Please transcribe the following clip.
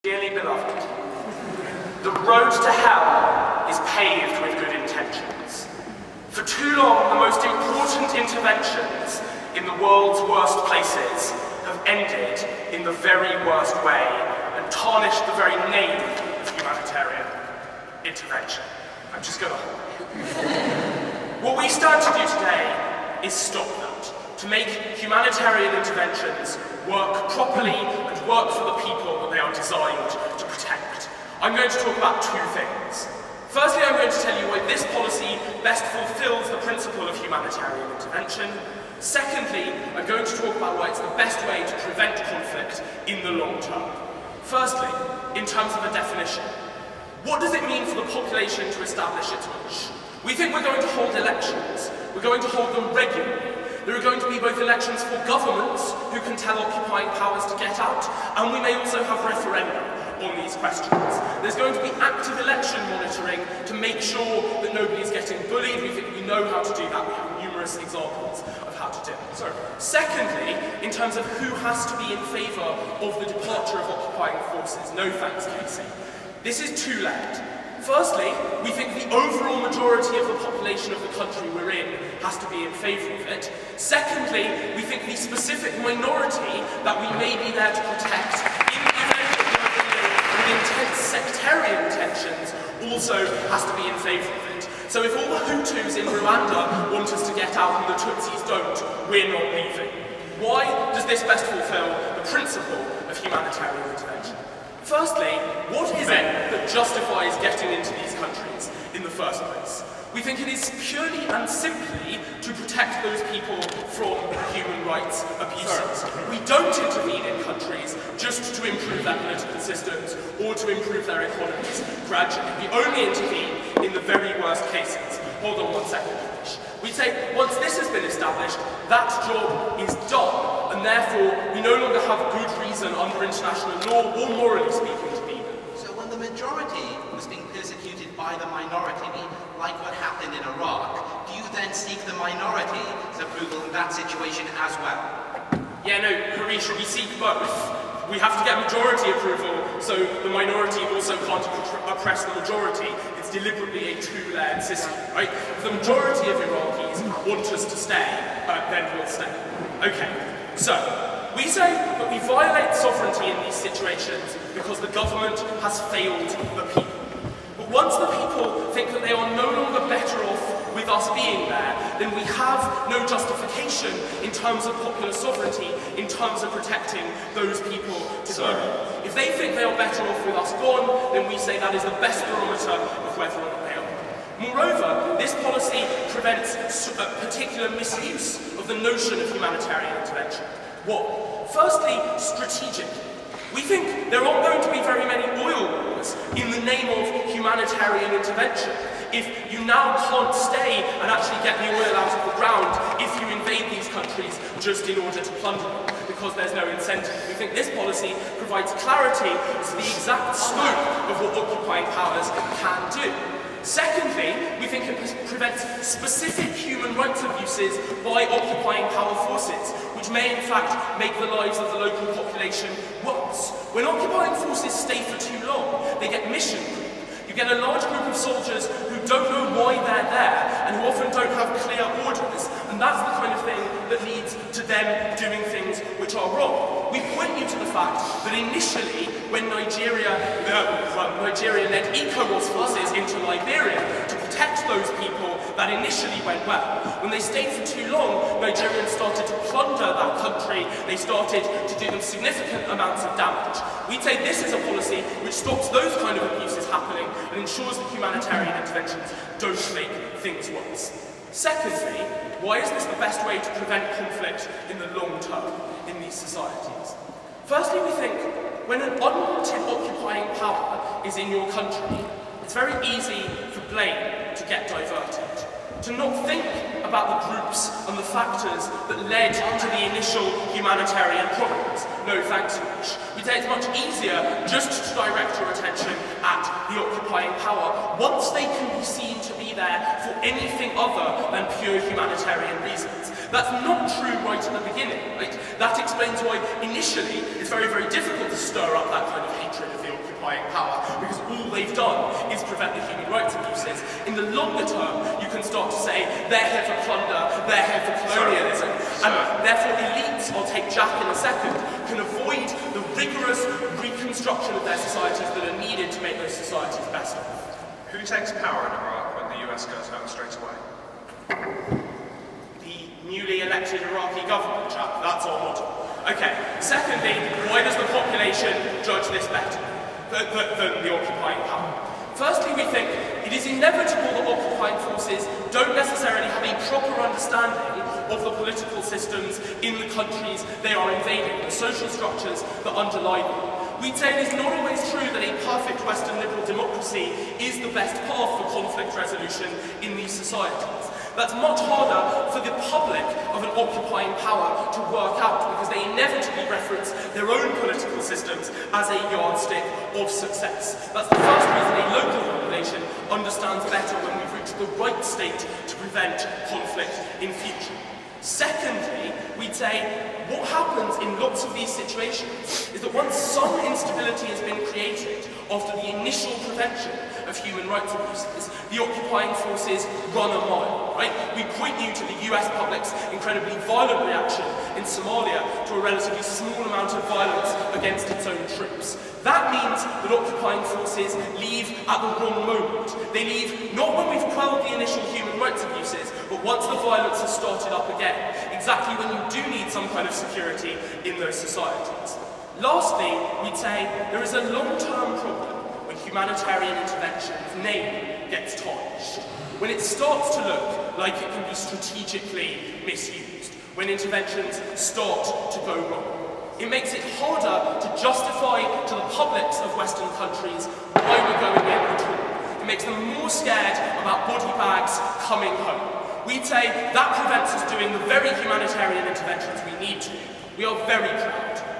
Dearly beloved, the road to hell is paved with good intentions. For too long, the most important interventions in the world's worst places have ended in the very worst way and tarnished the very name of humanitarian intervention. I'm just going to hold it. What we stand to do today is stop that, to make humanitarian interventions work properly and work for the people that they are designed to protect. I'm going to talk about two things. Firstly, I'm going to tell you why this policy best fulfills the principle of humanitarian intervention. Secondly, I'm going to talk about why it's the best way to prevent conflict in the long term. Firstly, in terms of a definition, what does it mean for the population to establish its wish? We think we're going to hold elections. We're going to hold them regularly. There are going to be both elections for governments who can tell occupying powers to get out, and we may also have referenda on these questions. There's going to be active election monitoring to make sure that nobody is getting bullied. We think we know how to do that. We have numerous examples of how to do it. Secondly, in terms of who has to be in favour of the departure of occupying forces, no thanks, Casey. This is two-legged. Firstly, we think the overall majority of the population of the country we're in has to be in favour of it. Secondly, we think the specific minority that we may be there to protect in the event that we're dealing with intense sectarian tensions also has to be in favour of it. So if all the Hutus in Rwanda want us to get out and the Tutsis don't, we're not leaving. Why does this best fulfil the principle of humanitarian intervention? Firstly, what is it that justifies getting into these countries in the first place? We think it is purely and simply to protect those people from human rights abuses. We don't intervene in countries just to improve their political systems or to improve their economies gradually. We only intervene in the very worst cases. Hold on one second, Josh. We say, once this has been established, that job is done, and therefore we no longer have good reason under international law or morally speaking to be there. So when the majority was being persecuted by the minority, like what happened in Iraq, do you then seek the minority's approval in that situation as well? Yeah, no, Harish, we seek both. We have to get majority approval, so the minority also can't oppress the majority. It's deliberately a two-layered system, right? If the majority of Iraqis want us to stay, then we'll stay. Okay, so we say that we violate sovereignty in these situations because the government has failed the people. But once the people think that they are no longer better off with us being there, then we have no justification in terms of popular sovereignty, in terms of protecting those people to go. If they think they are better off with us gone, then we say that is the best barometer of whether or not they are. Moreover, this policy prevents a particular misuse of the notion of humanitarian intervention. What? Firstly, strategic. We think there aren't going to be very many oil wars in the name of humanitarian intervention. If you now can't stay and actually get the oil out of the ground if you invade these countries just in order to plunder them, because there's no incentive. We think this policy provides clarity as to the exact scope of what occupying powers can do. Secondly, we think it prevents specific human rights abuses by occupying power forces, which may in fact make the lives of the local population worse. When occupying forces stay for too long, they get mission creep. You get a large group of soldiers who don't know why they're there and who often don't have clear orders, and that's the kind of thing that leads to them doing things which are wrong. We point you to the fact that initially, when Nigeria led ECOWAS forces into Liberia to protect those people, that initially went well. When they stayed for too long, Nigerians started to plunder that country. They started to do them significant amounts of damage. We'd say this is a policy which stops those kind of abuses happening and ensures that humanitarian interventions don't make things worse. Secondly, why is this the best way to prevent conflict in the long term in these societies? Firstly, we think when an unwanted occupying power is in your country, it's very easy for blame to get diverted. To not think about the groups and the factors that led to the initial humanitarian problems. No thanks, Josh. We say it's much easier just to direct your attention at the occupying power once they can be seen to be there for anything other than pure humanitarian reasons. That's not true right at the beginning, right? That explains why initially it's very, very difficult to stir up that kind of hatred of the occupying power, because all they've done is prevent the human rights abuses. In the longer term, you can start to say they're here for plunder, they're here for colonialism, and therefore elites, I'll take Jack in a second, can avoid the rigorous reconstruction of their societies that are needed to make those societies better. Who takes power in Iraq when the US goes home straight away? The newly elected Iraqi government, Jack. That's our motto. Okay. Secondly, why does the population judge this better than the occupying power? Firstly, we think it is inevitable that occupying forces don't necessarily have a proper understanding of the political systems in the countries they are invading, the social structures that underlie them. We'd say it is not always true that a perfect Western liberal democracy is the best path for conflict resolution in these societies. That's much harder for the public of an occupying power to work out, because they inevitably reference their own political systems as a yardstick of success. That's the first reason a local population understands better when we've reached the right state to prevent conflict in future. Secondly, we'd say what happens in lots of these situations is that once some instability has been created after the initial prevention of human rights abuses, the occupying forces run a mile, right? We point you to the US public's incredibly violent reaction in Somalia to a relatively small amount of violence against its own troops. That means that occupying forces leave at the wrong moment. They leave not when we've quelled the initial human rights abuses, but once the violence has started up again, exactly when you do need some kind of security in those societies. Lastly, we'd say there is a long-term problem when humanitarian intervention's name gets tarnished, when it starts to look like it can be strategically misused, when interventions start to go wrong. It makes it harder to justify to the publics of Western countries why we're going in at all. It makes them more scared about body bags coming home. We'd say that prevents us doing the very humanitarian interventions we need to. We are very proud